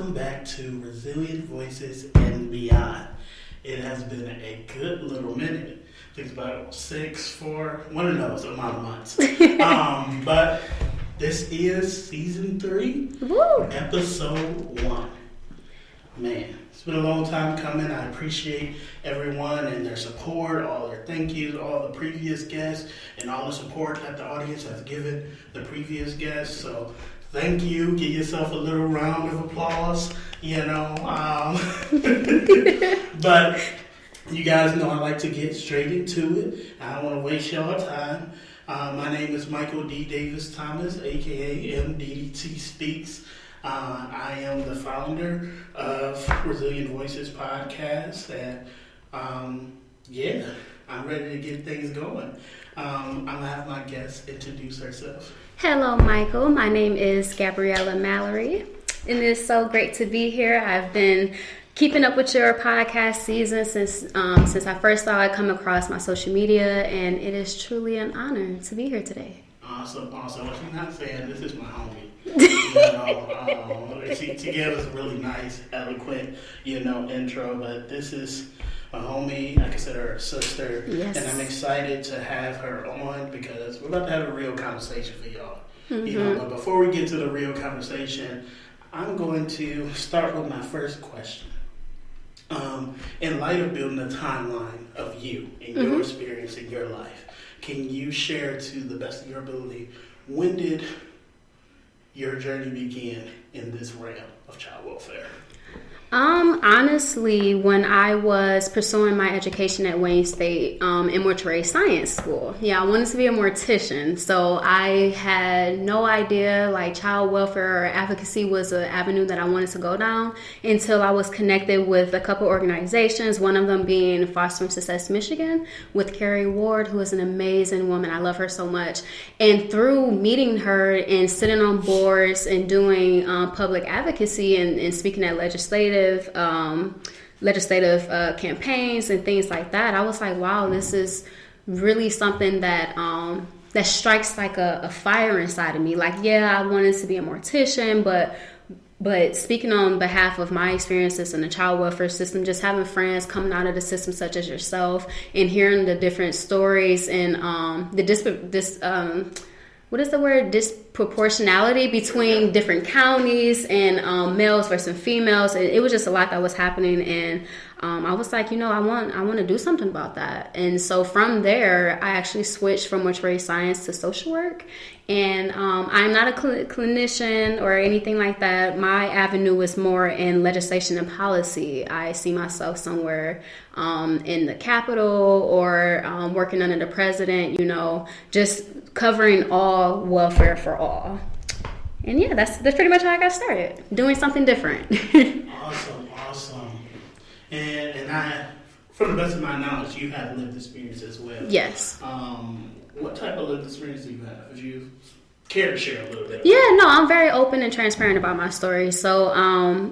welcome back to Resilient Voices and Beyond. It has been a good little minute. I think it's about 1 of those amount of months. But this is season 3, episode 1. Man, it's been a long time coming. I appreciate everyone and their support, all their thank yous, all the previous guests, and all the support that the audience has given the previous guests. So thank you. Give yourself a little round of applause, But you guys know I like to get straight into it. I don't want to waste y'all time. My name is Michael D. Davis Thomas, aka MDDT Speaks. I am the founder of Resilient Voices podcast, and I'm ready to get things going. I'm going to have my guest introduce herself. Hello, Michael. My name is Gabriella Mallory, and it's so great to be here. I've been keeping up with your podcast season since I first saw it come across my social media, and it is truly an honor to be here today. Awesome. Well, she's not saying this is my homie. She gave us a really nice, eloquent, intro, but this is my homie. I consider her a sister, yes. And I'm excited to have her on because we're about to have a real conversation for y'all. Mm-hmm. But before we get to the real conversation, I'm going to start with my first question. In light of building a timeline of you and your experience in your life, can you share to the best of your ability, when did your journey begin in this realm of child welfare? Honestly, when I was pursuing my education at Wayne State in mortuary science school, I wanted to be a mortician. So I had no idea like child welfare or advocacy was an avenue that I wanted to go down until I was connected with a couple organizations, one of them being Foster and Success Michigan with Carrie Ward, who is an amazing woman. I love her so much. And through meeting her and sitting on boards and doing public advocacy and speaking at legislative campaigns and things like that, I was like, wow, this is really something that that strikes like a fire inside of me. Like, I wanted to be a mortician, but speaking on behalf of my experiences in the child welfare system, just having friends coming out of the system such as yourself and hearing the different stories and disproportionality between different counties and males versus females. It was just a lot that was happening, and I was like, I want to do something about that. And so from there, I actually switched from mortuary science to social work. And I'm not a clinician or anything like that. My avenue was more in legislation and policy. I see myself somewhere in the Capitol or working under the president, just covering all welfare for all. And that's pretty much how I got started, doing something different. Awesome. And I, from the best of my knowledge, you have lived experience as well. Yes. What type of lived experience do you have? Would you care to share a little bit? I'm very open and transparent about my story. So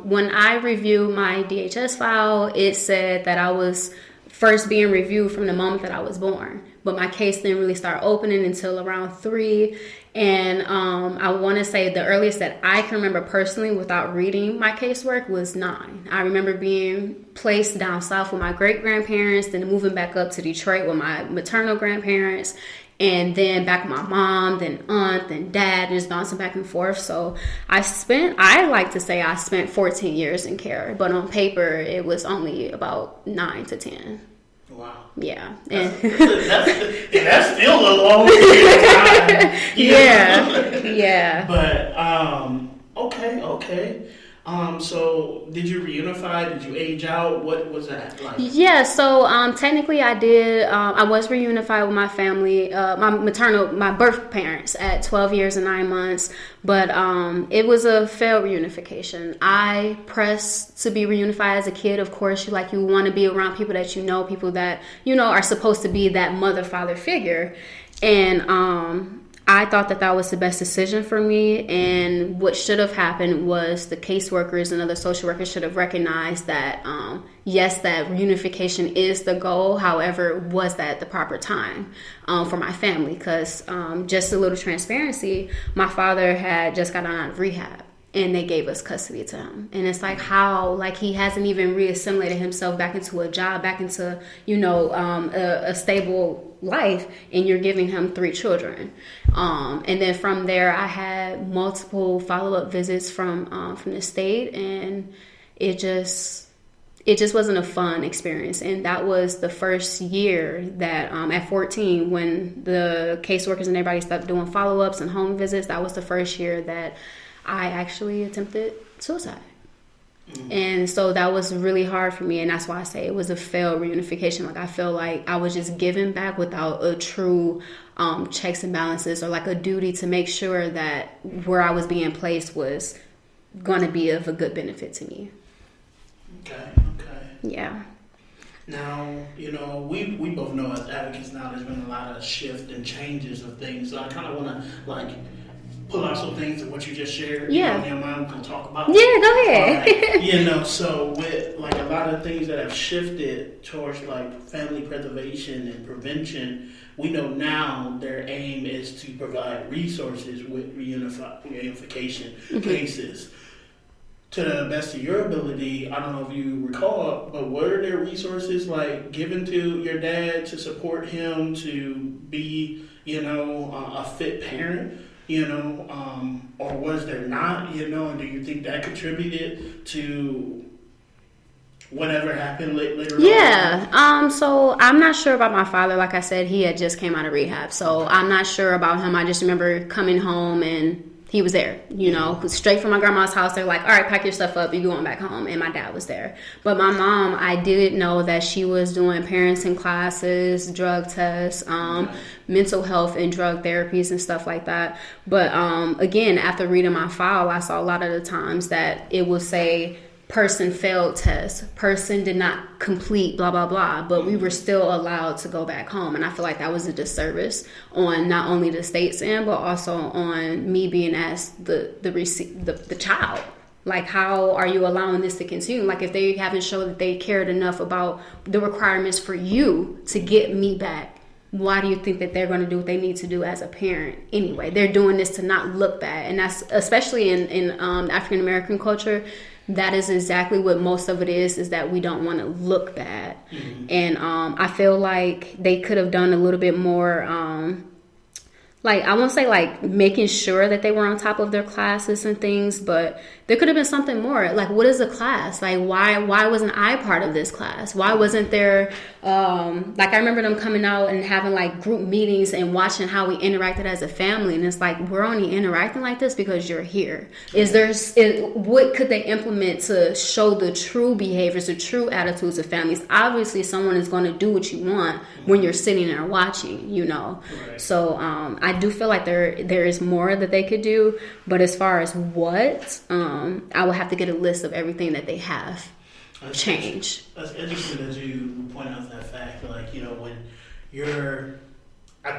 when I reviewed my DHS file, it said that I was first being reviewed from the moment that I was born. But my case didn't really start opening until around 3. And I want to say the earliest that I can remember personally without reading my casework was 9. I remember being placed down south with my great-grandparents, then moving back up to Detroit with my maternal grandparents, and then back with my mom, then aunt, then dad, just bouncing back and forth. So I spent 14 years in care, but on paper it was only about 9 to 10. Wow. Yeah. That's still a long period of time. Yeah. But, okay. So did you reunify? Did you age out? What was that like? Yeah, so technically I did. I was reunified with my family, my birth parents at 12 years and 9 months. But it was a failed reunification. I pressed to be reunified as a kid. Of course, you want to be around people that people that are supposed to be that mother-father figure, and I thought that was the best decision for me, and what should have happened was the caseworkers and other social workers should have recognized that, yes, that reunification is the goal. However, was that the proper time for my family? Because just a little transparency, my father had just gotten out of rehab. and they gave us custody to him. And it's like, how, like, he hasn't even reassimilated himself back into a job, back into, a stable life, and you're giving him 3 children. And then from there, I had multiple follow-up visits from the state, and it just wasn't a fun experience. And that was the first year that at 14, when the caseworkers and everybody stopped doing follow-ups and home visits, that was the first year that I actually attempted suicide. And so that was really hard for me, and that's why I say it was a failed reunification. Like, I feel like I was just giving back without a true checks and balances, or like a duty to make sure that where I was being placed was going to be of a good benefit to me. Okay. Yeah. Now, we both know as advocates now there's been a lot of shift and changes of things. So I kind of want to pull out some things of what you just shared. Yeah. Your mind can talk about. Yeah, go ahead. Right. So with a lot of things that have shifted towards family preservation and prevention, we know now their aim is to provide resources with reunification cases. To the best of your ability, I don't know if you recall, but were there resources given to your dad to support him to be, a fit parent, or was there not, and do you think that contributed to whatever happened later on? Yeah. So I'm not sure about my father. Like I said, he had just came out of rehab, so I'm not sure about him. I just remember coming home and he was there, straight from my grandma's house. They're like, all right, pack your stuff up, you're going back home. And my dad was there. But my mom, I didn't know that she was doing parenting classes, drug tests, mental health and drug therapies and stuff like that. But again, after reading my file, I saw a lot of the times that it would say, person failed test, person did not complete blah blah blah, but we were still allowed to go back home. And I feel like that was a disservice on not only the state's end, but also on me being as the child. Like, how are you allowing this to continue? Like, if they haven't shown that they cared enough about the requirements for you to get me back, why do you think that they're going to do what they need to do as a parent anyway? They're doing this to not look bad. And that's especially in African American culture. That is exactly what most of it is that we don't want to look bad. And I feel like they could have done a little bit more, I won't say making sure that they were on top of their classes and things, but there could have been something more. Like, what is a class? Like, why wasn't I part of this class? Why wasn't there, I remember them coming out and having group meetings and watching how we interacted as a family. And it's like, we're only interacting like this because you're here. What could they implement to show the true behaviors, the true attitudes of families? Obviously, someone is going to do what you want when you're sitting there watching, Right. So I do feel like there is more that they could do. But as far as what, I will have to get a list of everything that they have changed. That's interesting that you point out that fact. When I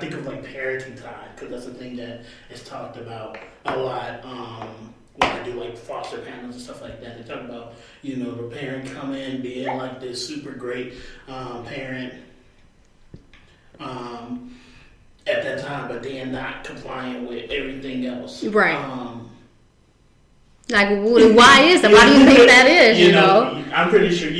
think of parenting time, because that's a thing that is talked about a lot. When I do foster panels and stuff like that, they talk about the parent come in being this super great parent at that time, but then not complying with everything else. Right. Why is that? Why do you think that is? I'm pretty sure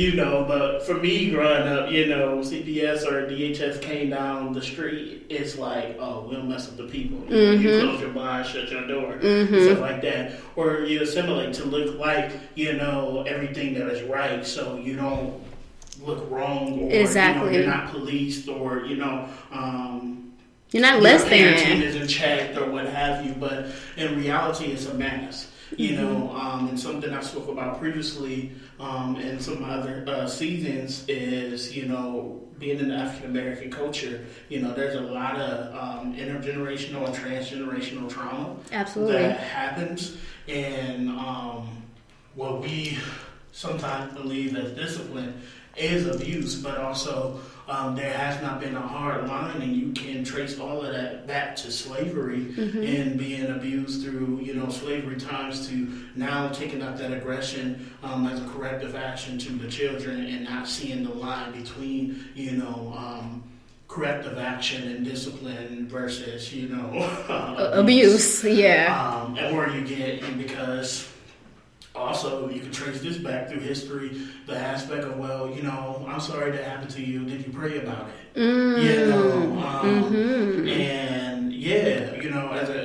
but for me growing up, CPS or DHS came down the street, it's oh, we'll mess with the people. You close your bar, shut your door, stuff like that. Or you assimilate to look like, everything that is right, so you don't look wrong, or exactly. You're not policed, or you're not less than. Parenting isn't checked or what have you. But in reality, it's a mask. And something I spoke about previously in some other seasons is, being in the African American culture, there's a lot of intergenerational and transgenerational trauma. Absolutely. That happens. And what we sometimes believe as discipline is abuse, but also there has not been a hard line, and you can trace all of that back to slavery and being abused through, slavery times, to now taking out that aggression as a corrective action to the children, and not seeing the line between, corrective action and discipline versus, abuse. Yeah. Or you get, because Also, you can trace this back through history, the aspect of, well, I'm sorry that happened to you. Did you pray about it? And yeah,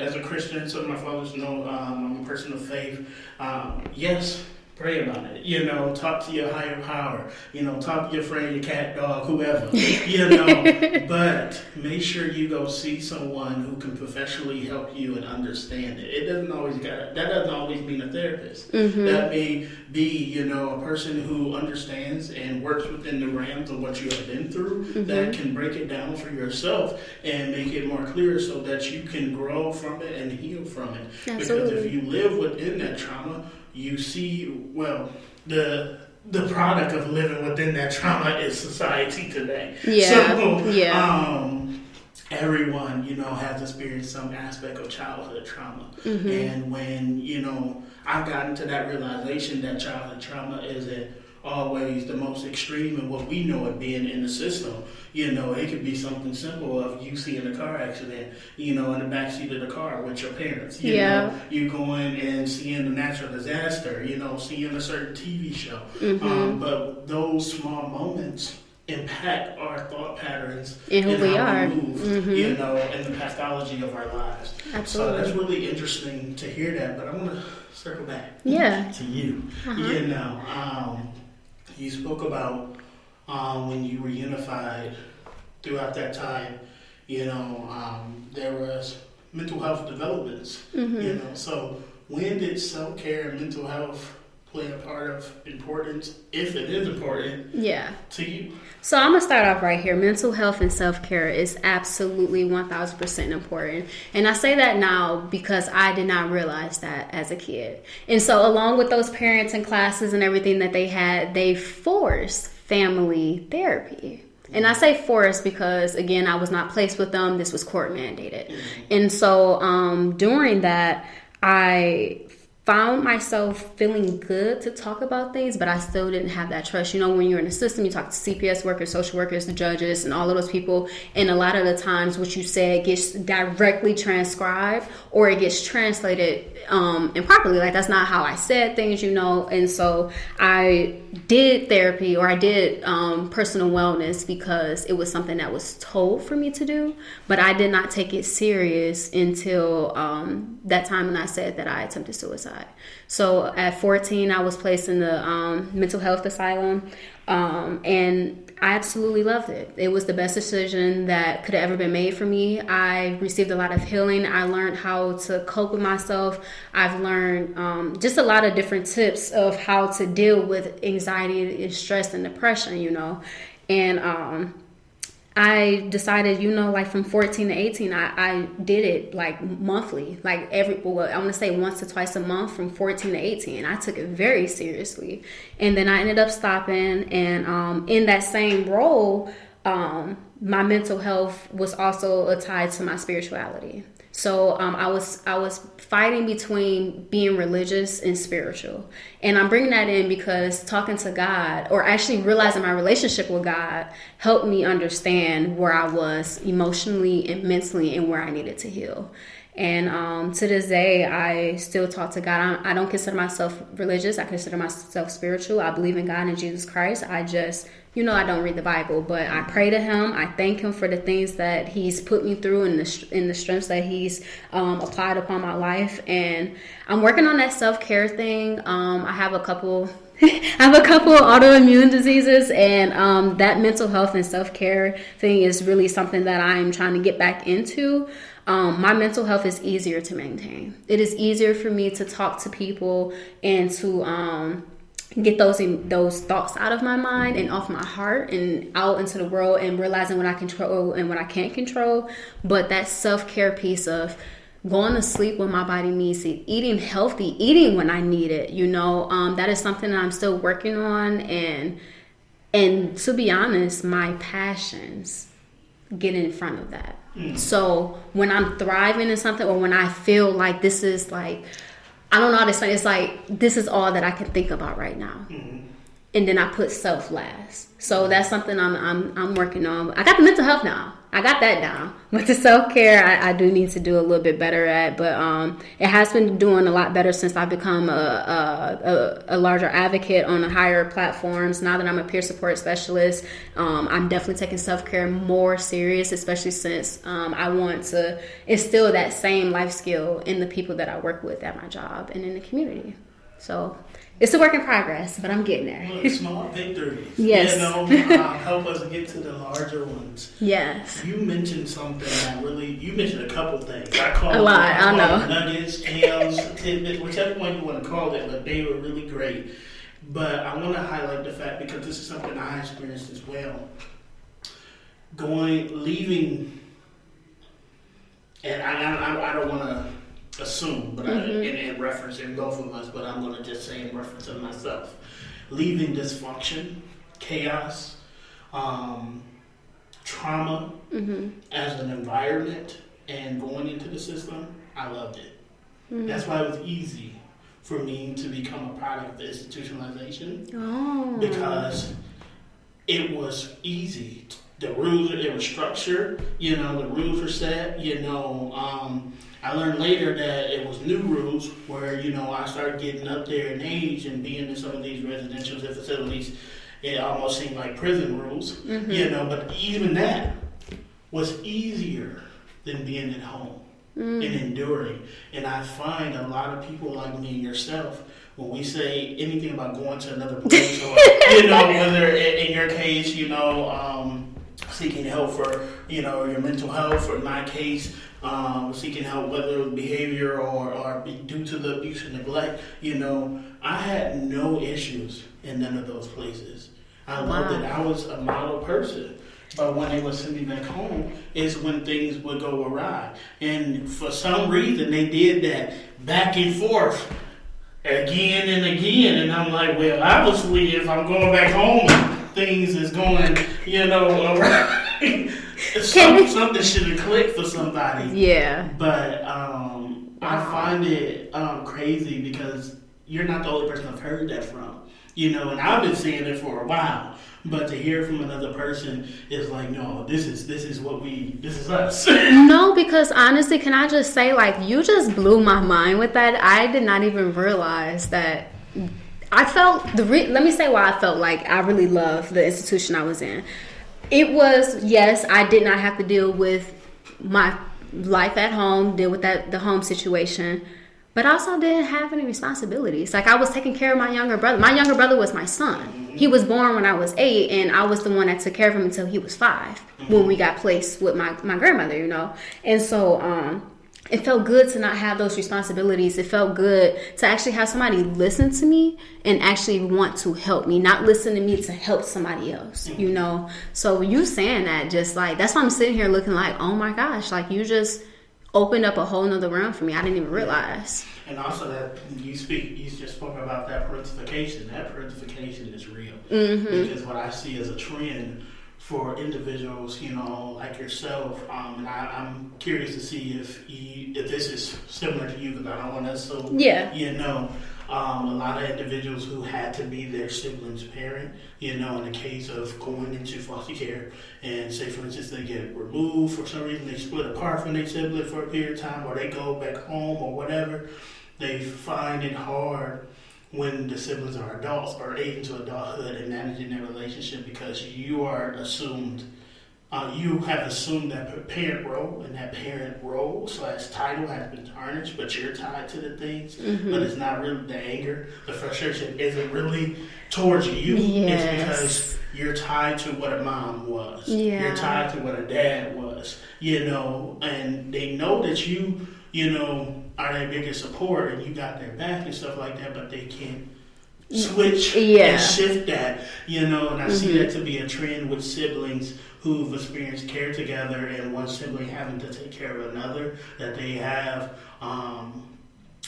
as a Christian, some of my fathers know I'm a person of faith. Yes, pray about it. Talk to your higher power. Talk to your friend, your cat, dog, whoever. But make sure you go see someone who can professionally help you and understand it. That doesn't always mean a therapist. That may be, a person who understands and works within the realms of what you have been through, that can break it down for yourself and make it more clear so that you can grow from it and heal from it. Absolutely. Because if you live within that trauma, you see, the product of living within that trauma is society today. Everyone, has experienced some aspect of childhood trauma. And when, I've gotten to that realization that childhood trauma isn't always the most extreme in what we know it being in the system. It could be something simple of you seeing a car accident, in the backseat of the car with your parents. You going and seeing a natural disaster, seeing a certain TV show. But those small moments impact our thought patterns and who we are, we move, and the pathology of our lives. Absolutely. So that's really interesting to hear that. But I want to circle back to you. You spoke about when you were unified throughout that time, there was mental health developments, so when did self-care and mental health play a part of importance, if it is important, to you? So I'm going to start off right here. Mental health and self-care is absolutely 1,000% important. And I say that now because I did not realize that as a kid. And so along with those parents and classes and everything that they had, they forced family therapy. And I say forced because, again, I was not placed with them. This was court mandated. And so during that, I found myself feeling good to talk about things, but I still didn't have that trust. When you're in the system, you talk to CPS workers, social workers, the judges, and all of those people. And a lot of the times what you said gets directly transcribed or it gets translated improperly. Like, that's not how I said things, And so I did therapy, or I did personal wellness because it was something that was told for me to do, but I did not take it serious until that time when I said that I attempted suicide. So at 14, I was placed in the mental health asylum, and I absolutely loved it. It was the best decision that could have ever been made for me. I received a lot of healing. I learned how to cope with myself. I've learned just a lot of different tips of how to deal with anxiety and stress and depression, And I decided, like from 14 to 18, I did it like monthly, like I want to say once or twice a month from 14 to 18. I took it very seriously. And then I ended up stopping. And in that same role, my mental health was also tied to my spirituality. So I was fighting between being religious and spiritual. And I'm bringing that in because talking to God, or actually realizing my relationship with God, helped me understand where I was emotionally and mentally and where I needed to heal. And to this day, I still talk to God. I don't consider myself religious. I consider myself spiritual. I believe in God and Jesus Christ. I just... I don't read the Bible, but I pray to Him. I thank Him for the things that He's put me through and the strengths that He's applied upon my life. And I'm working on that self-care thing. I have a couple autoimmune diseases, and that mental health and self-care thing is really something that I'm trying to get back into. My mental health is easier to maintain. It is easier for me to talk to people and to get those thoughts out of my mind and off my heart and out into the world, and realizing what I control and what I can't control. But that self-care piece of going to sleep when my body needs it, eating healthy, eating when I need it, that is something that I'm still working on. And to be honest, my passions get in front of that. So when I'm thriving in something, or when I feel like this is like, I don't know how to say, it's like, this is all that I can think about right now. And then I put self last. So that's something I'm working on. I got the mental health now. I got that down. But the self-care, I do need to do a little bit better at. But it has been doing a lot better since I've become a larger advocate on the higher platforms. Now that I'm a peer support specialist, I'm definitely taking self-care more serious, especially since I want to instill that same life skill in the people that I work with at my job and in the community. So it's a work in progress, but I'm getting there. Look, small victories. Yes. Help us get to the larger ones. Yes. You mentioned something that you mentioned a couple things. I call a lot, I know. Nuggets, tales, tidbits, whichever one you want to call it, but they were really great. But I want to highlight the fact, because this is something I experienced as well. Leaving, and I don't want to assume, but in reference in both of us, but I'm going to just say in reference to myself. Leaving dysfunction, chaos, trauma as an environment and going into the system, I loved it. That's why it was easy for me to become a product of the institutionalization. Because it was easy. The rules, it was structured, the rules were set, I learned later that it was new rules where, I started getting up there in age and being in some of these residential facilities. It almost seemed like prison rules, but even that was easier than being at home and enduring. And I find a lot of people like me and yourself, when we say anything about going to another place or, whether in your case, seeking help for, your mental health, or in my case, seeking help, whether it was behavior or due to the abuse and neglect, I had no issues in none of those places. I loved it. I was a model person. But when they would send me back home is when things would go awry. And for some reason, they did that back and forth again and again. And I'm like, well, obviously, if I'm going back home, things is going, awry. Something should have clicked for somebody. Yeah. But I find it crazy because you're not the only person I've heard that from. And I've been saying it for a while. But to hear from another person is like, no, this is us. No, because honestly, can I just say, you just blew my mind with that. I did not even realize that. I felt let me say why I felt like I really loved the institution I was in. It was, yes, I did not have to deal with my life at home, deal with the home situation, but I also didn't have any responsibilities. I was taking care of my younger brother. My younger brother was my son. He was born when I was 8, and I was the one that took care of him until he was 5 when we got placed with my grandmother, And so it felt good to not have those responsibilities. It felt good to actually have somebody listen to me and actually want to help me, not listen to me to help somebody else, So you saying that, just that's why I'm sitting here looking like, oh my gosh, you just opened up a whole nother realm for me. I didn't even realize. And also that you just spoke about that parentification. That parentification is real. Because what I see as a trend for individuals, like yourself, and I'm curious to see if this is similar to you, because I don't want to assume. Yeah. A lot of individuals who had to be their sibling's parent, in the case of going into foster care, and say, for instance, they get removed for some reason, they split apart from their sibling for a period of time, or they go back home or whatever, they find it hard when the siblings are adults or age into adulthood and managing their relationship, because you are assumed, you have assumed that parent role, and that parent role / title has been tarnished, but you're tied to the things. But it's not really the anger, the frustration isn't really towards you. Yes. It's because you're tied to what a mom was. Yeah. You're tied to what a dad was, and they know that you are their biggest support and you got their back and stuff like that, but they can't switch and shift that, and I see that to be a trend with siblings who've experienced care together and one sibling having to take care of another, that they have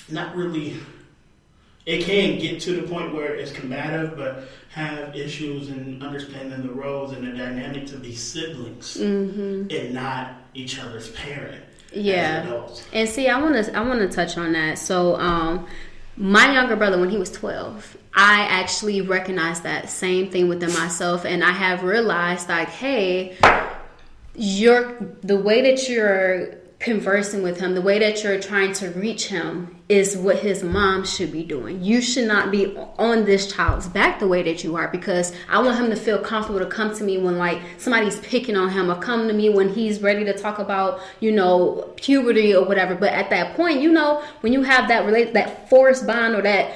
not really, it can get to the point where it's combative, but have issues in understanding the roles and the dynamic to be siblings and not each other's parent. Yeah. And see, I want to touch on that. So my younger brother, when he was 12, I actually recognized that same thing within myself, and I have realized hey, the way that you're conversing with him, the way that you're trying to reach him is what his mom should be doing. You should not be on this child's back the way that you are, because I want him to feel comfortable to come to me when like somebody's picking on him, or come to me when he's ready to talk about, puberty or whatever. But at that point, when you have that forced bond or that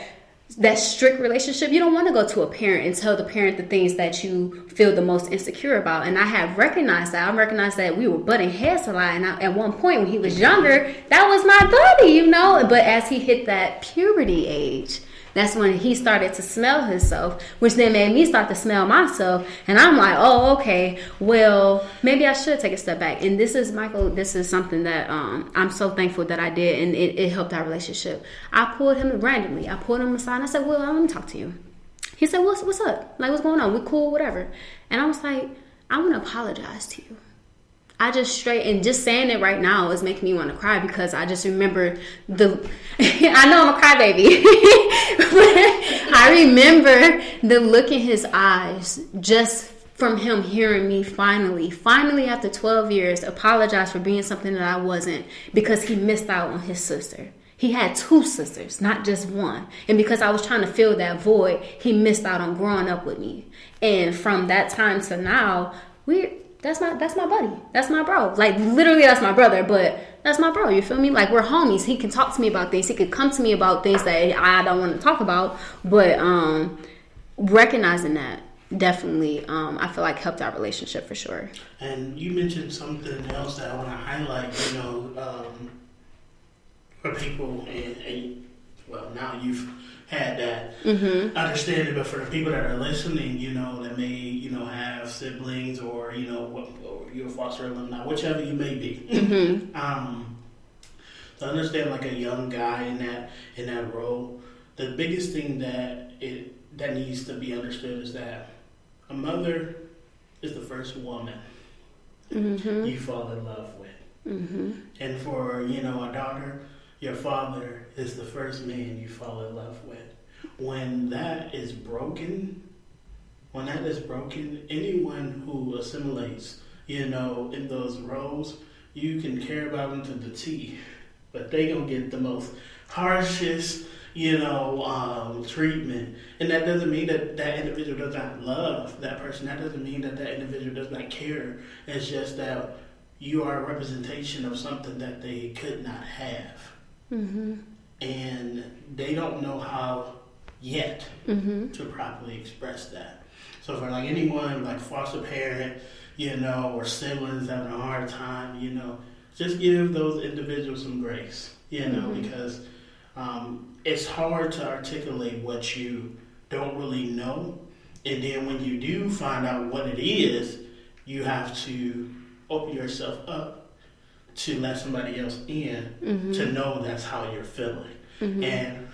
strict relationship, you don't want to go to a parent and tell the parent the things that you feel the most insecure about. And I have recognized that. I recognized that we were butting heads a lot. And at one point when he was younger, that was my buddy, But as he hit that puberty age, that's when he started to smell himself, which then made me start to smell myself. And I'm like, oh, okay, well, maybe I should take a step back. And this is something that I'm so thankful that I did, and it helped our relationship. I pulled him randomly. I pulled him aside and I said, well, let me talk to you. He said, what's up? Like, what's going on? We cool, whatever. And I was like, I want to apologize to you. I just saying it right now is making me want to cry, because I just remember I know I'm a crybaby, but I remember the look in his eyes just from him hearing me finally after 12 years apologize for being something that I wasn't, because he missed out on his sister. He had 2 sisters, not just one. And because I was trying to fill that void, he missed out on growing up with me. And from that time to now, that's my buddy. That's my bro. Like, literally, that's my brother, but that's my bro. You feel me? Like, we're homies. He can talk to me about things. He could come to me about things that I don't want to talk about. But recognizing that definitely, I feel like helped our relationship for sure. And you mentioned something else that I want to highlight, for people, and well, now you've had that understanding, but for the people that are listening, that may, have siblings or, or you're a foster alumni, whichever you may be, to understand like a young guy in that role, the biggest thing that needs to be understood is that a mother is the first woman you fall in love with. And for, a daughter, your father is the first man you fall in love with. When that is broken, anyone who assimilates, in those roles, you can care about them to the T, but they gonna get the most harshest, treatment. And that doesn't mean that individual does not love that person. That doesn't mean that individual does not care. It's just that you are a representation of something that they could not have. And they don't know how yet to properly express that. So for like anyone, like foster parent, or siblings having a hard time, just give those individuals some grace, because it's hard to articulate what you don't really know. And then when you do find out what it is, you have to open yourself up to let somebody else in to know that's how you're feeling. And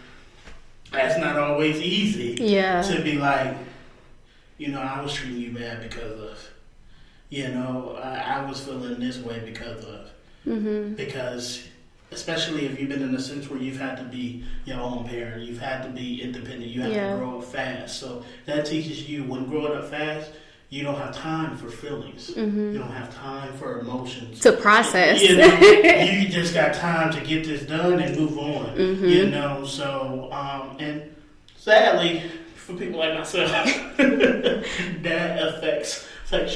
that's not always easy to be like, I was treating you bad because of, I was feeling this way because of, because especially if you've been in a sense where you've had to be your own parent, you've had to be independent, you have to grow up fast. So that teaches you when growing up fast, you don't have time for feelings. You don't have time for emotions. To process. You just got time to get this done and move on. So, and sadly, for people like myself, that affects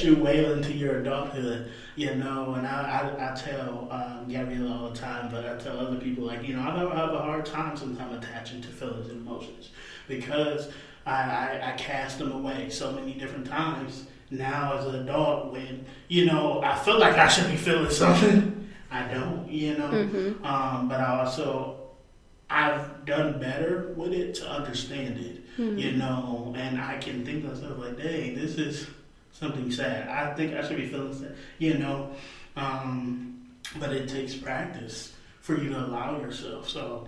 you well into your adulthood, and I tell Gabriella all the time, but I tell other people, like, I have a hard time sometimes attaching to feelings and emotions, because I cast them away so many different times now as an adult when, I feel like I should be feeling something. I don't, but I've done better with it to understand it, and I can think to myself like, dang, this is something sad. I think I should be feeling sad, but it takes practice for you to allow yourself. So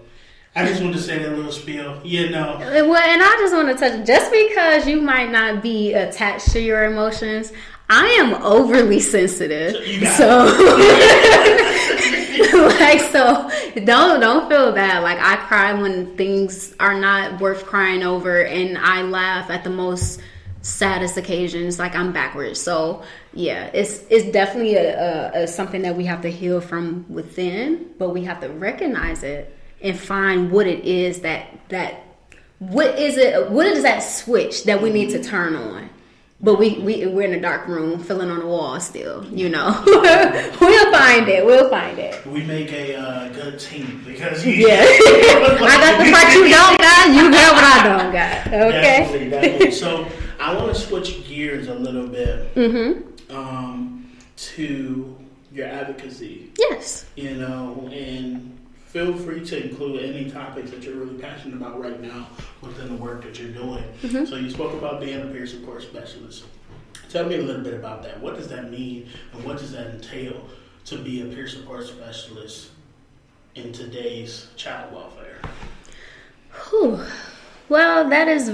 I just want to say that little spiel, Well, and I just want to touch, just because you might not be attached to your emotions, I am overly sensitive. So don't feel bad. Like, I cry when things are not worth crying over, and I laugh at the most saddest occasions, like I'm backwards. So yeah, it's definitely a something that we have to heal from within, but we have to recognize it and find what it is what is that switch that we need to turn on. But we're in a dark room, filling on the wall still, you know. We'll find it. We make a good team because I got the part you don't got, you got what I don't got. Okay. Definitely. So I want to switch gears a little bit to your advocacy. Yes. You know, and feel free to include any topics that you're really passionate about right now within the work that you're doing. So you spoke about being a peer support specialist. Tell me a little bit about that. What does that mean, and what does that entail to be a peer support specialist in today's child welfare? Well, that's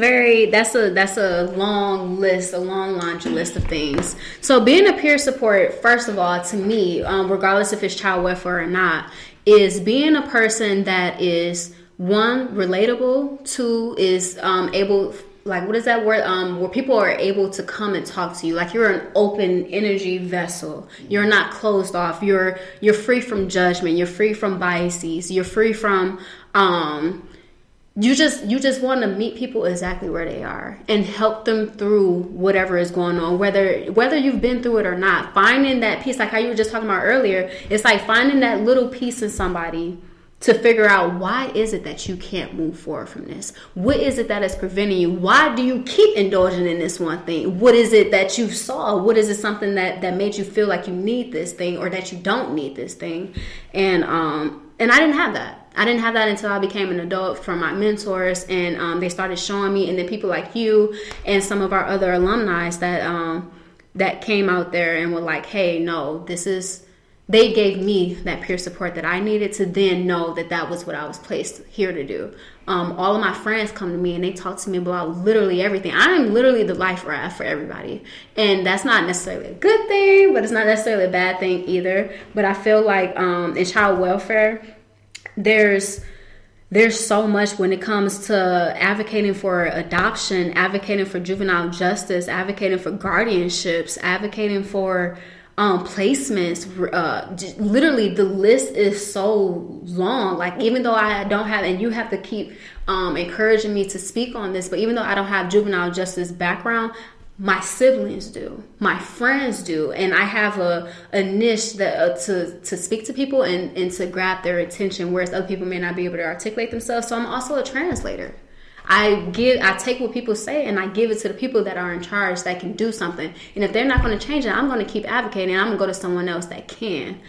a long list, a long laundry list of things. So being a peer support, first of all, to me, regardless if it's child welfare or not, is being a person that is, one, relatable, two, is able, like, what is that word? Where people are able to come and talk to you. Like, you're an open energy vessel. You're not closed off. You're free from judgment. You're free from biases. You're free from you just want to meet people exactly where they are and help them through whatever is going on, whether you've been through it or not. Finding that piece, like how you were just talking about earlier, it's like finding that little piece in somebody to figure out, why is it that you can't move forward from this? What is it that is preventing you? Why do you keep indulging in this one thing? What is it that you saw? What is it, something that made you feel like you need this thing or that you don't need this thing? And I didn't have that. I didn't have that until I became an adult from my mentors, and they started showing me, and then people like you and some of our other alumni that came out there and were like, hey, no, they gave me that peer support that I needed to then know that was what I was placed here to do. All of my friends come to me and they talk to me about literally everything. I am literally the life raft for everybody. And that's not necessarily a good thing, but it's not necessarily a bad thing either. But I feel like in child welfare, there's so much when it comes to advocating for adoption, advocating for juvenile justice, advocating for guardianships, advocating for placements. Literally, the list is so long. Like, even though I don't have, and you have to keep encouraging me to speak on this, but even though I don't have juvenile justice background, my siblings do, my friends do, and I have a niche that to speak to people and to grab their attention, whereas other people may not be able to articulate themselves. So I'm also a translator. I take what people say and I give it to the people that are in charge that can do something. And if they're not going to change it, I'm going to keep advocating. I'm going to go to someone else that can.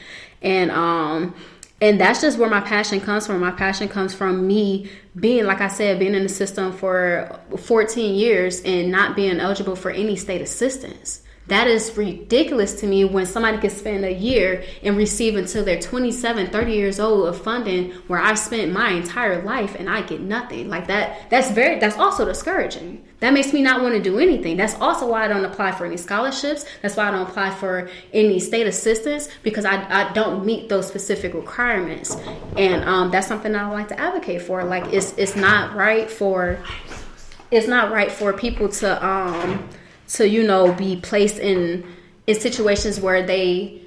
And that's just where my passion comes from. My passion comes from me being, like I said, being in the system for 14 years and not being eligible for any state assistance. That is ridiculous to me when somebody can spend a year and receive until they're 27, 30 years old of funding where I've spent my entire life and I get nothing. Like that's also discouraging. That makes me not want to do anything. That's also why I don't apply for any scholarships. That's why I don't apply for any state assistance, because I don't meet those specific requirements. And that's something that I like to advocate for. Like it's not right for people to be placed in situations where they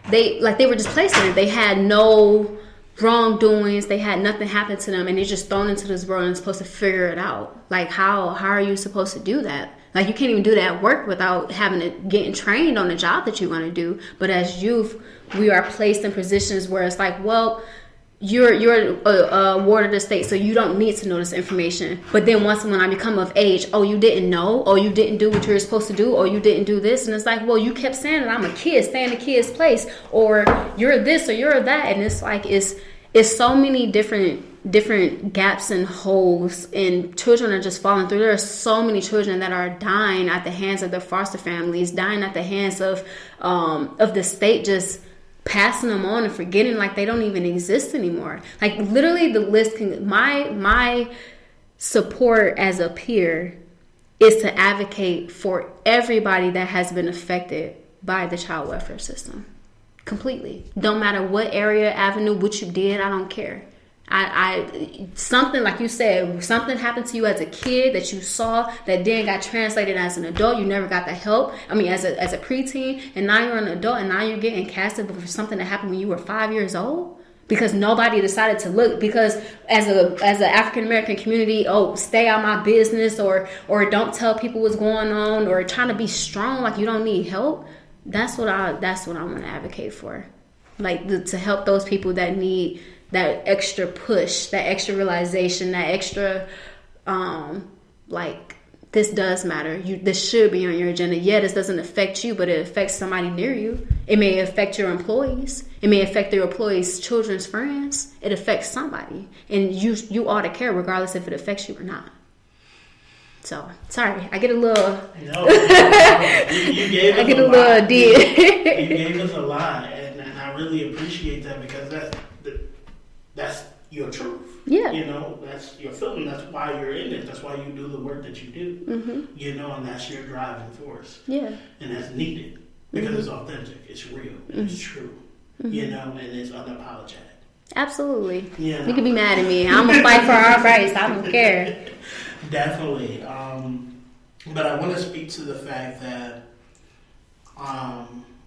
were just placed in it. They had no wrongdoings. They had nothing happen to them, and they're just thrown into this world and supposed to figure it out. Like, how are you supposed to do that? Like, you can't even do that at work without getting trained on the job that you want to do. But as youth, we are placed in positions where it's like, well, you're a ward of the state, so you don't need to know this information. But then when I become of age, oh, you didn't know, or you didn't do what you were supposed to do, or you didn't do this, and it's like, well, you kept saying that I'm a kid, stay in the kid's place, or you're this or you're that, and it's like it's so many different gaps and holes, and children are just falling through. There are so many children that are dying at the hands of their foster families, dying at the hands of the state, just passing them on and forgetting like they don't even exist anymore. Like, literally, the list my support as a peer is to advocate for everybody that has been affected by the child welfare system completely. Don't matter what area, avenue, what you did, I don't care. I something like you said, something happened to you as a kid that you saw that then got translated as an adult. You never got the help. I mean, as a preteen, and now you're an adult, and now you're getting casted for something that happened when you were 5 years old. Because nobody decided to look. Because as an African American community, stay out my business, or don't tell people what's going on, or trying to be strong like you don't need help. That's what I want to advocate for, like to help those people that need that extra push, that extra realization, that extra like this does matter. This should be on your agenda. Yeah, this doesn't affect you, but it affects somebody near you. It may affect your employees. It may affect your employees' children's friends. It affects somebody, and you ought to care regardless if it affects you or not. So sorry, I get a little. No, you gave us I get a little deep. You gave us a lot, and I really appreciate that, because that's your truth. Yeah. You know, that's your feeling. That's why you're in it. That's why you do the work that you do. Mm-hmm. You know, and that's your driving force. Yeah. And that's needed because it's authentic. It's real. And it's true. Mm-hmm. You know, and it's unapologetic. Absolutely. Yeah. You can be mad at me. I'm gonna fight for our rights. I don't care. Definitely. But I want to speak to the fact that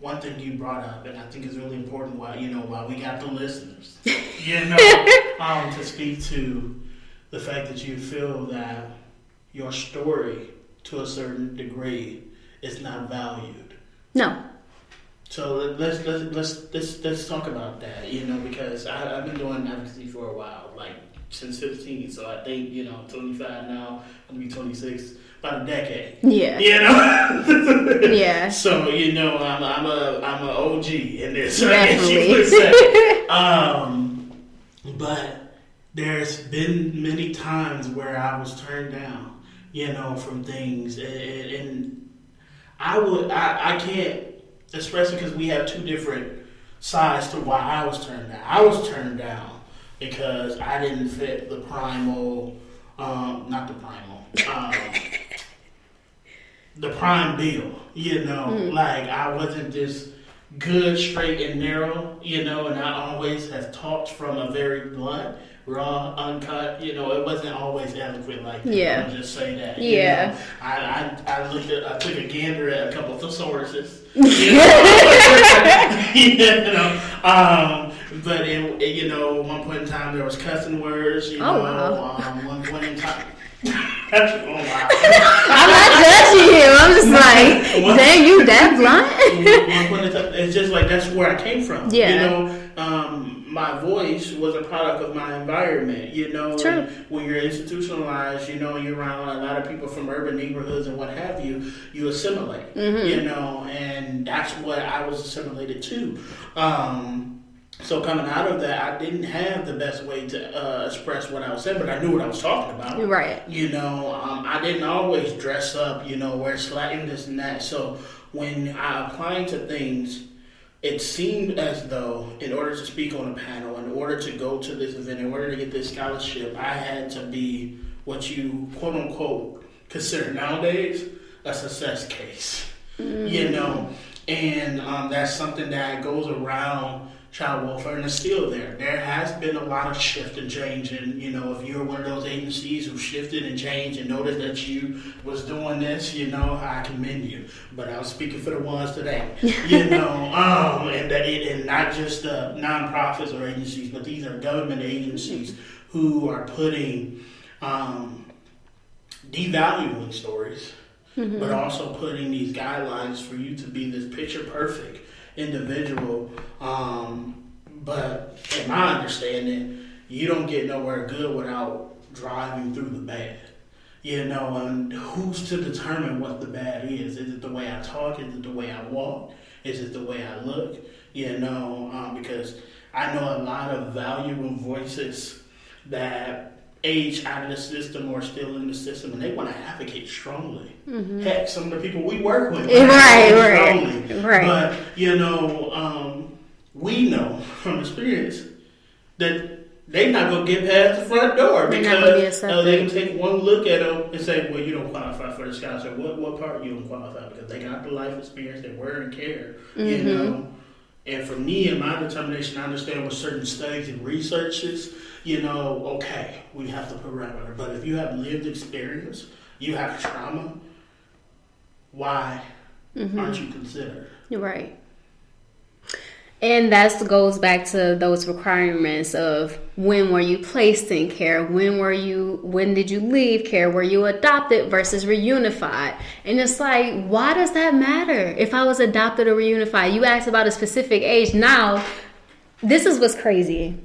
one thing you brought up, and I think is really important, while we got the listeners, to speak to the fact that you feel that your story, to a certain degree, is not valued. No. So let's talk about that. Because I've been doing advocacy for a while, like since 15. So I think 25 now. I'm gonna be 26. About a decade. Yeah. Yeah. So I'm a OG in this. Definitely. But there's been many times where I was turned down, from things, and I can't, especially because we have two different sides to why I was turned down. I was turned down because I didn't fit the primal, not the primal. The prime bill, like I wasn't just good, straight, and narrow, and I always have talked from a very blunt, raw, uncut, it wasn't always eloquent like that. Yeah. I'll just say that. Yeah. I took a gander at a couple of thesauruses. But one point in time there was cussing words, one point in time. I'm not judging you. I'm just like, dang, you that blunt? It's just like that's where I came from. Yeah. My voice was a product of my environment. True. When you're institutionalized, you're around a lot of people from urban neighborhoods and what have you, you assimilate. Mm-hmm. And that's what I was assimilated to. So coming out of that, I didn't have the best way to express what I was saying, but I knew what I was talking about. Right. I didn't always dress up, wear slack and this and that. So when I applied to things, it seemed as though in order to speak on a panel, in order to go to this event, in order to get this scholarship, I had to be what you quote unquote consider nowadays a success case. Mm-hmm. And that's something that goes around child welfare, and it's still there. There has been a lot of shift and change, and if you're one of those agencies who shifted and changed and noticed that you was doing this, I commend you. But I was speaking for the ones today, and not just nonprofits or agencies, but these are government agencies who are putting devaluing stories, but also putting these guidelines for you to be this picture perfect individual, but in my understanding, you don't get nowhere good without driving through the bad. And who's to determine what the bad is? Is it the way I talk? Is it the way I walk? Is it the way I look? Because I know a lot of valuable voices that age out of the system or still in the system, and they want to advocate strongly. Mm-hmm. Heck, some of the people we work with right. But we know from experience that they're not gonna get past the front door because they can take one look at them and say, "Well, you don't qualify for the scholarship." What part you don't qualify? Because they got the life experience, they wear and care, And for me and my determination, I understand what certain studies and research is, okay, we have the parameter. But if you have lived experience, you have trauma, why aren't you considered? Right. And that goes back to those requirements of when were you placed in care? When did you leave care? Were you adopted versus reunified? And it's like, why does that matter? If I was adopted or reunified, you asked about a specific age. Now, this is what's crazy.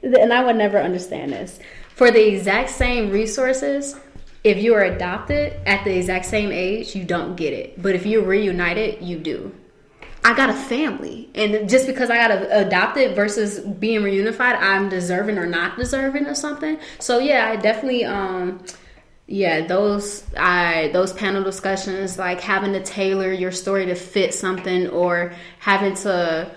And I would never understand this. For the exact same resources, if you are adopted at the exact same age, you don't get it. But if you're reunited, you do. I got a family, and just because I got adopted versus being reunified, I'm deserving or not deserving of something. So yeah, I definitely, those panel discussions, like having to tailor your story to fit something, or having to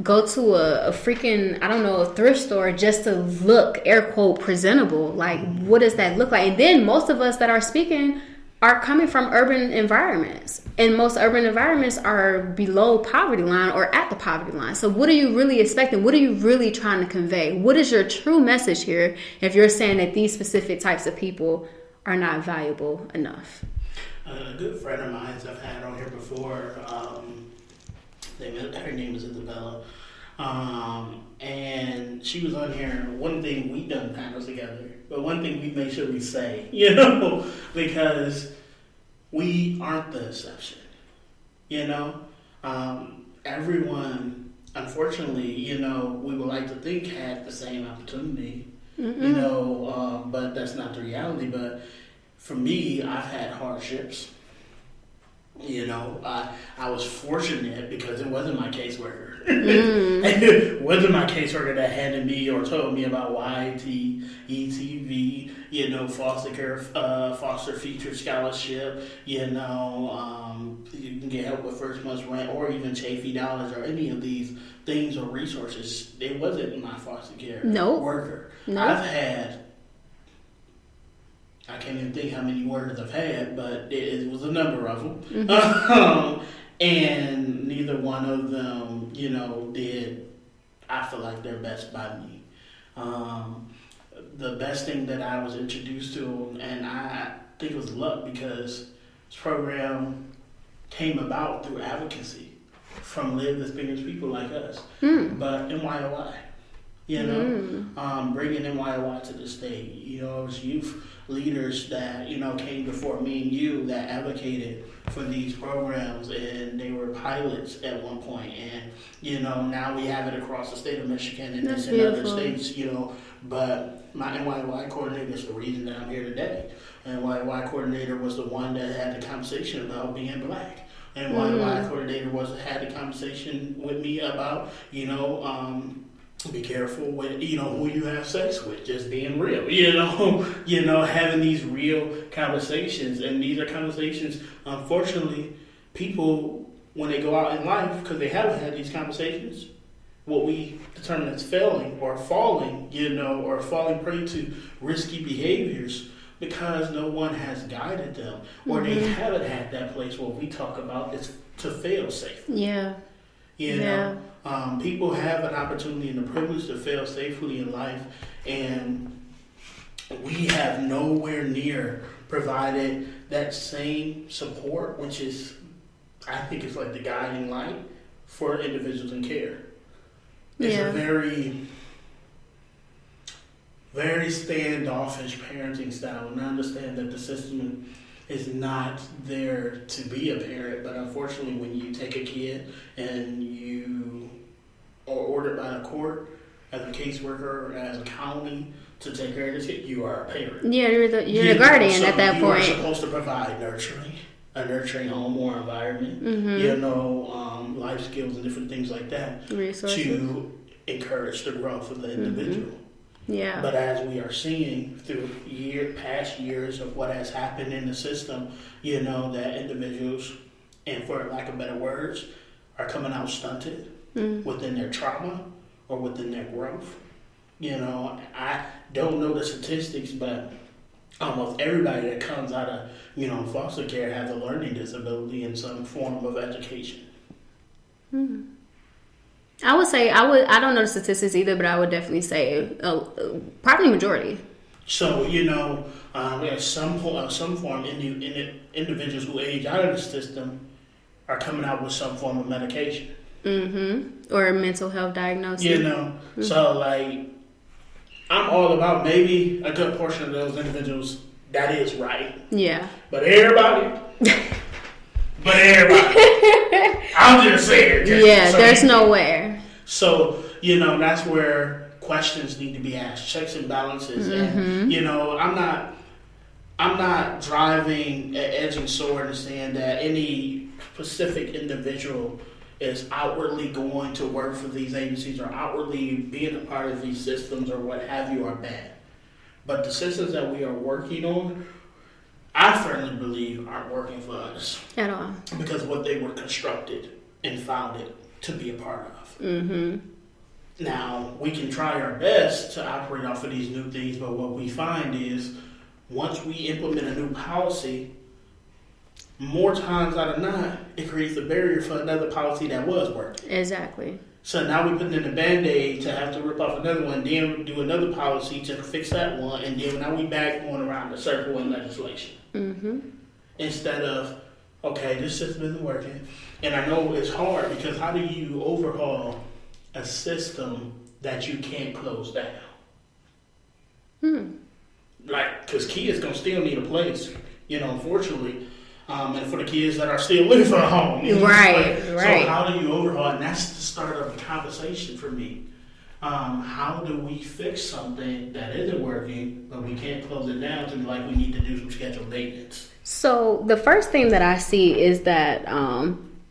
go to a freaking, a thrift store just to look, air quote, presentable. Like, what does that look like? And then most of us that are speaking are coming from urban environments, and most urban environments are below poverty line or at the poverty line. So what are you really expecting? What are you really trying to convey? What is your true message here if you're saying that these specific types of people are not valuable enough? A good friend of mine I've had on here before, her name is Isabella, and she was on here. One thing, we done panels together, but one thing we make sure we say, because we aren't the exception. Everyone, unfortunately, we would like to think had the same opportunity, but that's not the reality. But for me, I've had hardships. I was fortunate because it wasn't my caseworker. It wasn't my caseworker that handed me or told me about YT, ETV, foster care, foster feature scholarship, you can get help with first month's rent or even Chafee dollars or any of these things or resources. It wasn't my foster care worker. I've had, I can't even think how many workers I've had, but it was a number of them. And neither one of them, did, I feel like, their best by me. The best thing that I was introduced to, and I think it was luck, because this program came about through advocacy from lived experienced people like us. But NYOI, bringing NYOI to the state, it was youth leaders that, came before me and you that advocated for these programs, and they were pilots at one point, and, now we have it across the state of Michigan and it's in other states, but my NYY coordinator is the reason that I'm here today. NYY coordinator was the one that had the conversation about being black. NYY coordinator had the conversation with me about, be careful with, who you have sex with, just being real, having these real conversations. And these are conversations, unfortunately, people, when they go out in life, because they haven't had these conversations, what we determine as failing or falling, or falling prey to risky behaviors because no one has guided them, or they haven't had that place where we talk about is to fail safely. People have an opportunity and the privilege to fail safely in life, and we have nowhere near provided that same support, which is, I think, it's like the guiding light for individuals in care. It's a very, very standoffish parenting style, and I understand that the system is not there to be a parent, but unfortunately when you take a kid and you are ordered by the court as a caseworker or as a county to take care of this kid, you are a parent. Yeah, you're the guardian at that point. You are supposed to provide a nurturing home or environment, life skills and different things like that, resources, to encourage the growth of the individual. Yeah. But as we are seeing through past years of what has happened in the system, that individuals, and for lack of better words, are coming out stunted within their trauma or within their growth. I don't know the statistics, but almost everybody that comes out of, foster care has a learning disability in some form of education. I would say I don't know the statistics either, but I would definitely say probably majority. So at some form, individuals who age out of the system are coming out with some form of medication. Mm-hmm. Or a mental health diagnosis. Mm-hmm. So like, I'm all about maybe a good portion of those individuals that is right. Yeah. But everybody. I'm just saying. There's nowhere. So, that's where questions need to be asked, checks and balances. Mm-hmm. And, I'm not driving an edging sword and saying that any specific individual is outwardly going to work for these agencies or outwardly being a part of these systems or what have you are bad. But the systems that we are working on, I firmly believe aren't working for us. At all. Because of what they were constructed and founded to be a part of. Mm-hmm. Now, we can try our best to operate off of these new things, but what we find is once we implement a new policy, more times out of not, it creates a barrier for another policy that was working. Exactly. So now we're putting in a Band-Aid to have to rip off another one, then do another policy to fix that one, and then now we back going around the circle in legislation. Mm-hmm. Instead of, okay, this system isn't working. And I know it's hard because how do you overhaul a system that you can't close down? Like, because kids going to still need a place, unfortunately. And for the kids that are still living at home. Right. So how do you overhaul? And that's the start of a conversation for me. How do we fix something that isn't working, but we can't close it down to be like we need to do some scheduled maintenance? So the first thing that I see is that,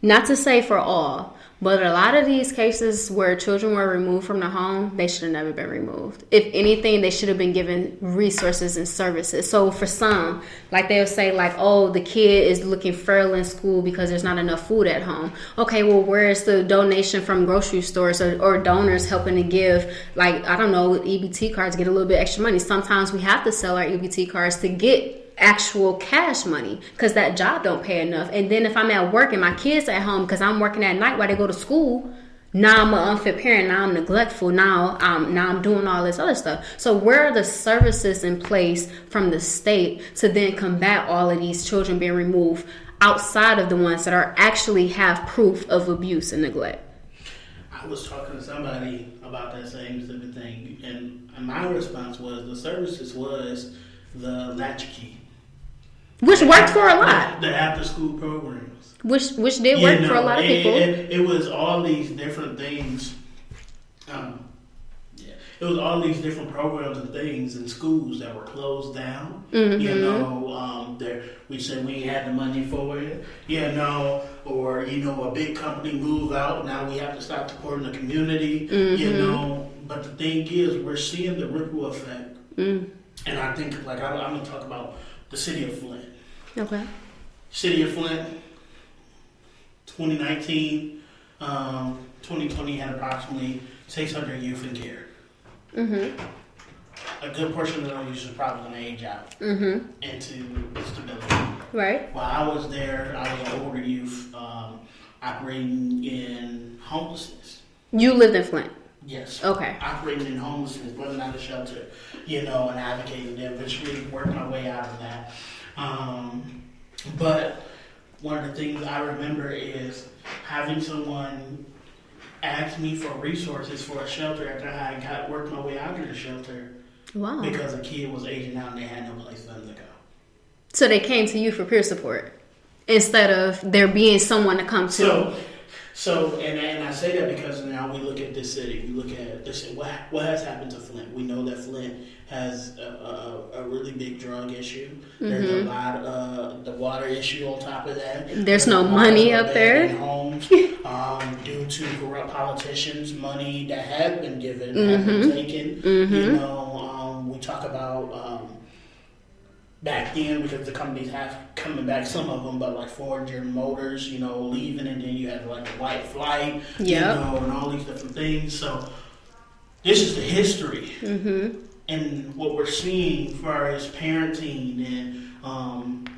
not to say for all, but a lot of these cases where children were removed from the home, they should have never been removed. If anything, they should have been given resources and services. So for some, like they'll say like, oh, the kid is looking feral in school because there's not enough food at home. Okay, well, where's the donation from grocery stores or donors helping to give, like, I don't know, EBT cards, get a little bit extra money. Sometimes we have to sell our EBT cards to get actual cash money because that job don't pay enough. And then if I'm at work and my kids at home because I'm working at night while they go to school, now I'm an unfit parent, now I'm neglectful, now I'm doing all this other stuff. So where are the services in place from the state to then combat all of these children being removed outside of the ones that are actually have proof of abuse and neglect? I was talking to somebody about that same thing, and my response was the services was the latchkey. Which worked for a lot. The after-school programs. Which did work for a lot of people. It was all these different things. It was all these different programs and things in schools that were closed down. Mm-hmm. We said we ain't had the money for it. Or a big company moved out. Now we have to start supporting the community. Mm-hmm. But the thing is, we're seeing the ripple effect. Mm. And I think, I'm going to talk about the city of Flint. Okay. City of Flint, 2019, 2020 had approximately 600 youth in care. Mm-hmm. A good portion of those youth are probably going to age out into instability. Right. While I was there, I was an older youth operating in homelessness. You lived in Flint? Yes. Okay. Operating in homelessness, running out of shelter, and advocating there, eventually worked my way out of that. But one of the things I remember is having someone ask me for resources for a shelter after I worked my way out of the shelter. Wow. Because a kid was aging out and they had no place for them to go. So they came to you for peer support instead of there being someone to come to. So, and I say that because now we look at this city. We look at this. What has happened to Flint? We know that Flint has a really big drug issue. Mm-hmm. There's a lot of the water issue on top of that. There's no money up there. Homes, due to corrupt politicians, money that has been given has been taken. Mm-hmm. We talk about. Back then, because the companies have coming back, some of them, but like Ford and Motors, leaving, and then you have like the white flight, and all these different things. So this is the history, and what we're seeing as far as parenting and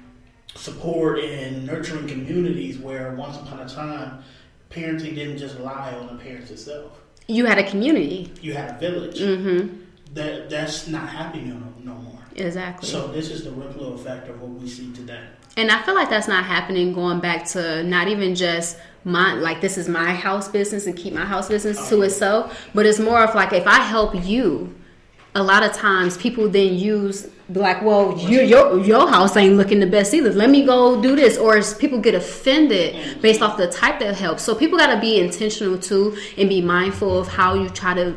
support and nurturing communities where once upon a time parenting didn't just lie on the parents itself. You had a community. You had a village. Mm-hmm. That's not happening no more. Exactly. So this is the ripple effect of what we see today. And I feel like that's not happening going back to not even just this is my house business and keep my house business to itself, but it's more of like, if I help you, a lot of times people then your house ain't looking the best either. Let me go do this. Or people get offended based off the type that helps. So people got to be intentional too and be mindful of how you try to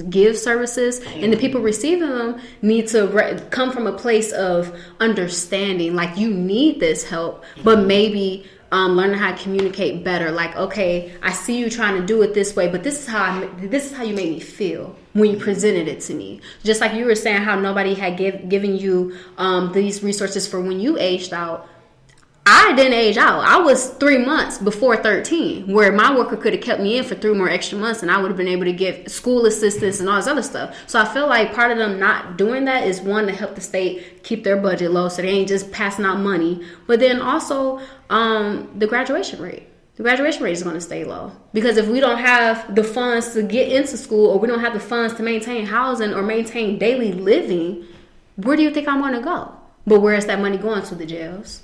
give services. And the people receiving them need to come from a place of understanding. Like, you need this help, but maybe learning how to communicate better. Like, okay, I see you trying to do it this way, but this is how you made me feel when you presented it to me. Just like you were saying how nobody had given you these resources for when you aged out. I didn't age out. I was 3 months before 13, where my worker could have kept me in for 3 more extra months, and I would have been able to get school assistance and all this other stuff. So I feel like part of them not doing that is, one, to help the state keep their budget low so they ain't just passing out money. But then also the graduation rate. The graduation rate is going to stay low. Because if we don't have the funds to get into school, or we don't have the funds to maintain housing or maintain daily living, where do you think I'm going to go? But where is that money going to? The jails.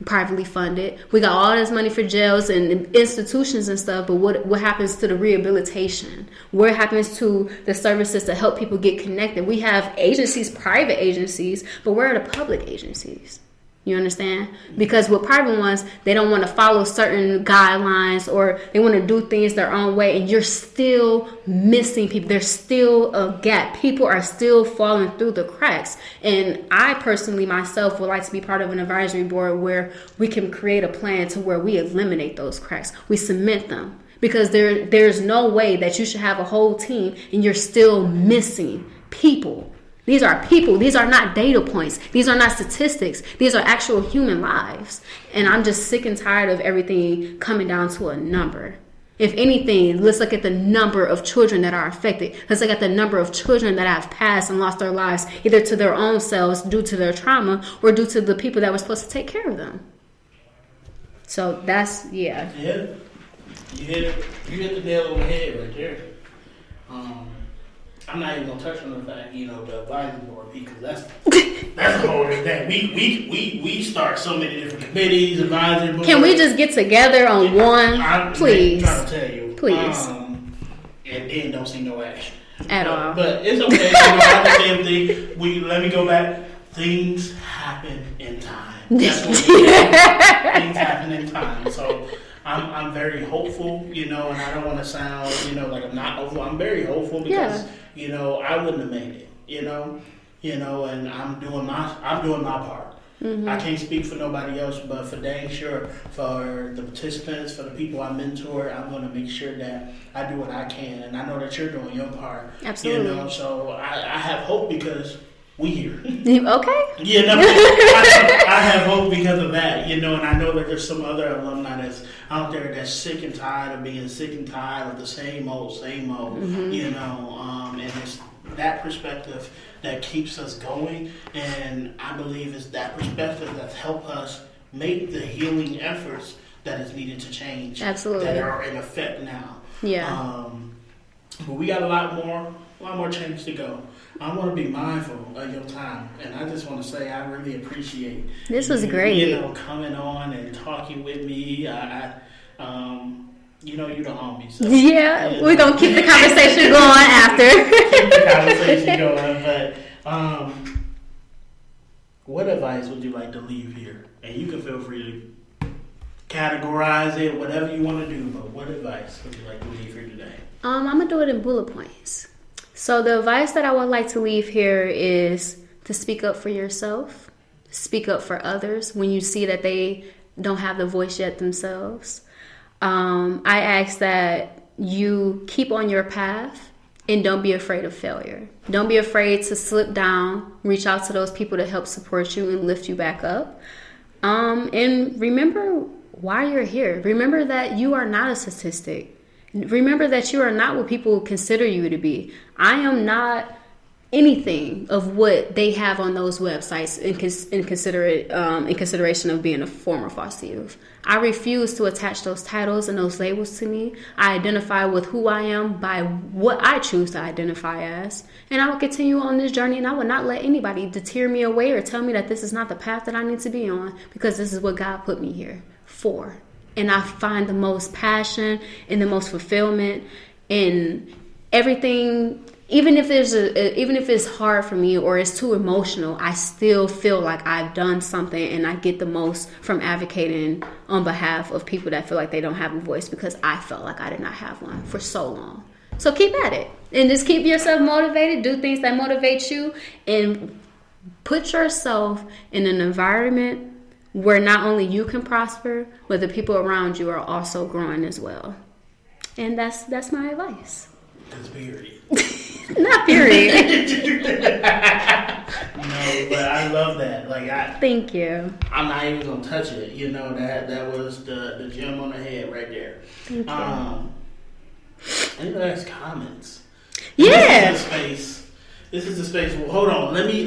Privately funded. We got all this money for jails and institutions and stuff, but what happens to the rehabilitation? What happens to the services to help people get connected? We have agencies, private agencies, but where are the public agencies? You understand? Because with private ones, they don't want to follow certain guidelines, or they want to do things their own way, and you're still missing people. There's still a gap. People are still falling through the cracks. And I personally, myself, would like to be part of an advisory board where we can create a plan to where we eliminate those cracks. We cement them. Because there's no way that you should have a whole team and you're still missing people. These are people. These are not data points. These are not statistics. These are actual human lives. And I'm just sick and tired of everything coming down to a number. If anything, let's look at the number of children that are affected. Let's look at the number of children that have passed and lost their lives, either to their own selves due to their trauma or due to the people that were supposed to take care of them. So that's, yeah. Yeah. You hit the nail on the head right there. I'm not even gonna touch on the fact, the advisory board, because that's a whole other thing. We start so many different committees, advisory boards. Can we just get together on one, please? I'm trying to tell you, please. And then don't see no action at all. But it's okay. I the same thing. Let me go back. Things happen in time. That's what we do. Things happen in time. So I'm very hopeful, and I don't want to sound, like I'm not hopeful. I'm very hopeful because, I wouldn't have made it, and I'm doing my part. Mm-hmm. I can't speak for nobody else, but for dang sure, for the participants, for the people I mentor, I'm going to make sure that I do what I can, and I know that you're doing your part. Absolutely. So I have hope because we here. Okay. I have hope because of that, and I know that there's some other alumni that's out there that's sick and tired of being sick and tired of the same old, mm-hmm. And it's that perspective that keeps us going, and I believe it's that perspective that's helped us make the healing efforts that is needed to change. Absolutely. That are in effect now. Yeah. But we got a lot more change to go. I want to be mindful of your time, and I just want to say I really appreciate this was great. Coming on and talking with me. You the homie. So, we're gonna keep the conversation going after. Keep the conversation going, but what advice would you like to leave here? And you can feel free to categorize it, whatever you want to do. But what advice would you like to leave here today? I'm gonna do it in bullet points. So the advice that I would like to leave here is to speak up for yourself, speak up for others when you see that they don't have the voice yet themselves. I ask that you keep on your path and don't be afraid of failure. Don't be afraid to slip down, reach out to those people to help support you and lift you back up. And remember why you're here. Remember that you are not a statistic. Remember that you are not what people consider you to be. I am not anything of what they have on those websites in consideration of being a former foster youth. I refuse to attach those titles and those labels to me. I identify with who I am by what I choose to identify as. And I will continue on this journey, and I will not let anybody deter me away or tell me that this is not the path that I need to be on, because this is what God put me here for. And I find the most passion and the most fulfillment in everything. Even if it's hard for me or it's too emotional, I still feel like I've done something, and I get the most from advocating on behalf of people that feel like they don't have a voice, because I felt like I did not have one for so long. So keep at it, and just keep yourself motivated. Do things that motivate you, and put yourself in an environment where not only you can prosper, but the people around you are also growing as well. And that's my advice. That's period. Not period. No, but I love that. Thank you. I'm not even gonna touch it. That was the gem on the head right there. Thank you. Any last comments? Yeah. This is the space. Well, hold on. Let me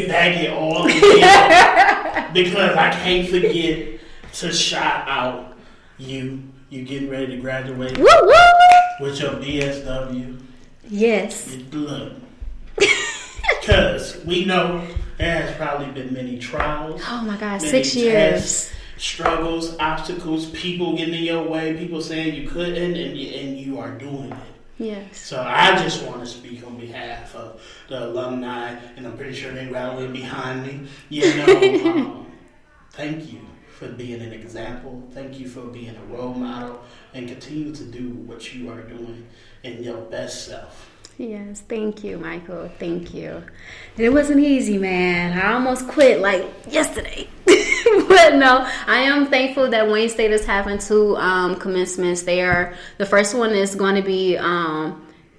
bag it all together because I can't forget to shout out you. You getting ready to graduate woo, woo. with your BSW. Yes. Look, because we know there has probably been many trials. Oh my God, 6 tests, years. Struggles, obstacles, people getting in your way, people saying you couldn't, and you are doing it. Yes. So I just want to speak on behalf of the alumni, and I'm pretty sure they're rallying behind me. Thank you for being an example. Thank you for being a role model, and continue to do what you are doing in your best self. Yes, thank you, Michael. Thank you. It wasn't easy, man. I almost quit yesterday. But no, I am thankful that Wayne State is having 2 commencements there. The first one is going to be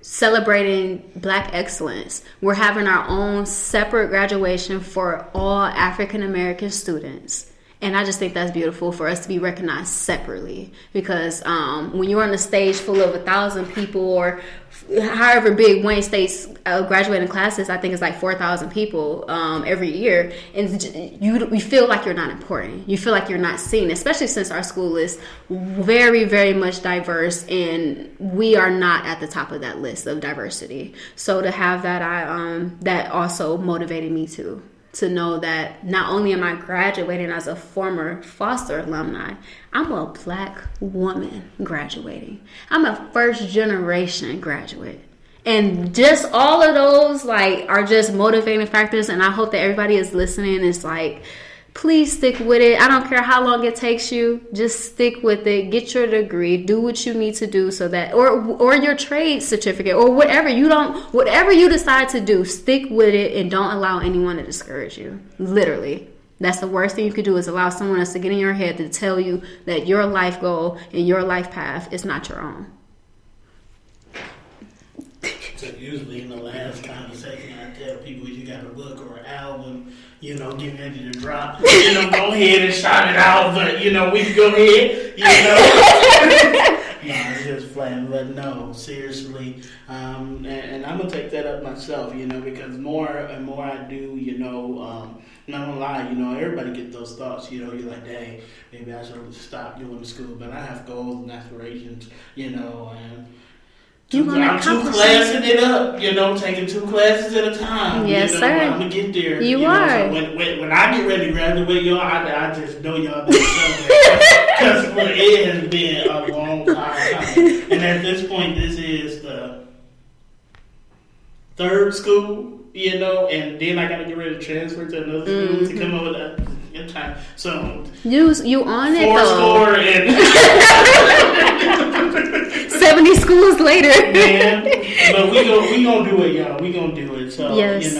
celebrating Black excellence. We're having our own separate graduation for all African American students. And I just think that's beautiful for us to be recognized separately, because when you're on a stage full of 1,000 people, or however big Wayne State's graduating classes, I think it's 4,000 people every year, and you feel like you're not important. You feel like you're not seen, especially since our school is very, very much diverse, and we are not at the top of that list of diversity. So to have that, that also motivated me to know that not only am I graduating as a former Foster alumni, I'm a Black woman graduating. I'm a first generation graduate. And just all of those are just motivating factors, and I hope that everybody is listening. It's please stick with it. I don't care how long it takes you. Just stick with it. Get your degree. Do what you need to do so that, or your trade certificate, or whatever you decide to do, stick with it and don't allow anyone to discourage you. Literally. That's the worst thing you could do, is allow someone else to get in your head to tell you that your life goal and your life path is not your own. So usually in the last conversation, I tell people, you got a book or an album, getting ready to drop, go ahead and shout it out, but, we can go ahead, No, it's just flat, but no, seriously, and I'm going to take that up myself, because more and more I do, not gonna lie, everybody get those thoughts, you're like, dang, maybe I should stop doing the school, but I have goals and aspirations, and I'm 2 classing it up, taking 2 classes at a time. Yes, sir. I'm gonna get there. You are. So when I get ready to graduate, y'all, I just know y'all been because it has been a long time. And at this point, this is the 3rd school, and then I gotta get ready to transfer to another school to come up with that time. So you on it 4 though. score and 70 schools later. Man, but we gonna do it, y'all. We gonna do it. So yes.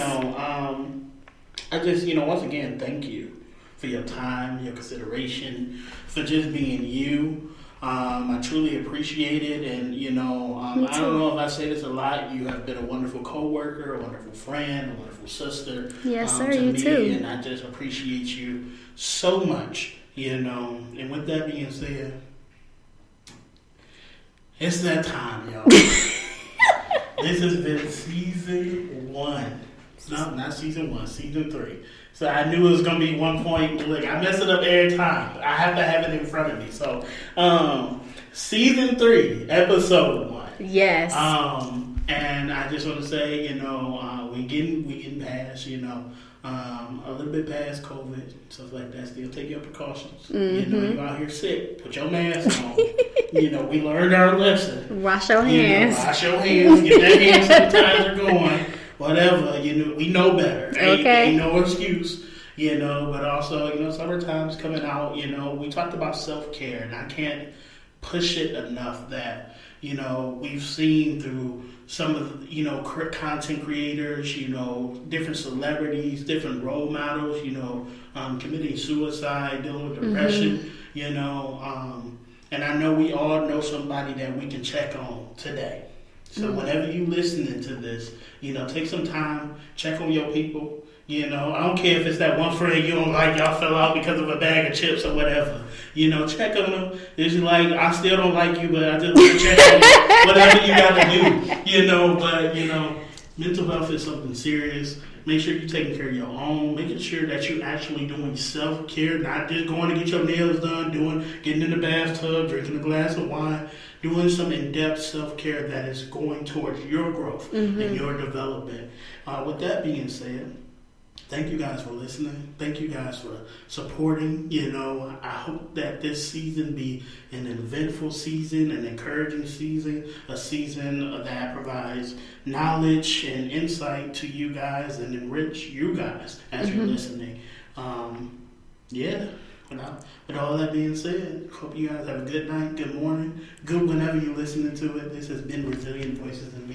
I just once again, thank you for your time, your consideration, for just being you. I truly appreciate it, and I don't know if I say this a lot. You have been a wonderful coworker, a wonderful friend, a wonderful sister. Yes, sir. To You me, too. and I just appreciate you so much. And with that being said, it's that time, y'all. This has been season 1. No, not season 1, season 3. So I knew it was going to be 1 point. Look, I mess it up every time. I have to have it in front of me. So, season 3, episode 1. Yes. And I just want to say, we getting past, a little bit past COVID, stuff like that. Still take your precautions. You out here sick, put your mask on. We learned our lesson. Wash your hands. Wash your hands. Get that hand sanitizer going. Whatever. We know better. Okay. Ain't no excuse. But also, summertime's coming out. We talked about self-care, and I can't push it enough that, we've seen through some of the, content creators, different celebrities, different role models, committing suicide, dealing with depression, and I know we all know somebody that we can check on today. So whenever you listening to this, take some time, check on your people. I don't care if it's that one friend you don't like, y'all fell out because of a bag of chips or whatever. Check on them. It's like, I still don't like you, but I just want to check on you. Whatever you got to do, but, mental health is something serious. Make sure you're taking care of your own, making sure that you're actually doing self-care, not just going to get your nails done, getting in the bathtub, drinking a glass of wine, doing some in-depth self-care that is going towards your growth and your development. With that being said, thank you guys for listening. Thank you guys for supporting. I hope that this season be an eventful season, an encouraging season, a season that provides knowledge and insight to you guys and enrich you guys as you're listening. With all that being said, hope you guys have a good night, good morning, good whenever you're listening to it. This has been Resilient Voices in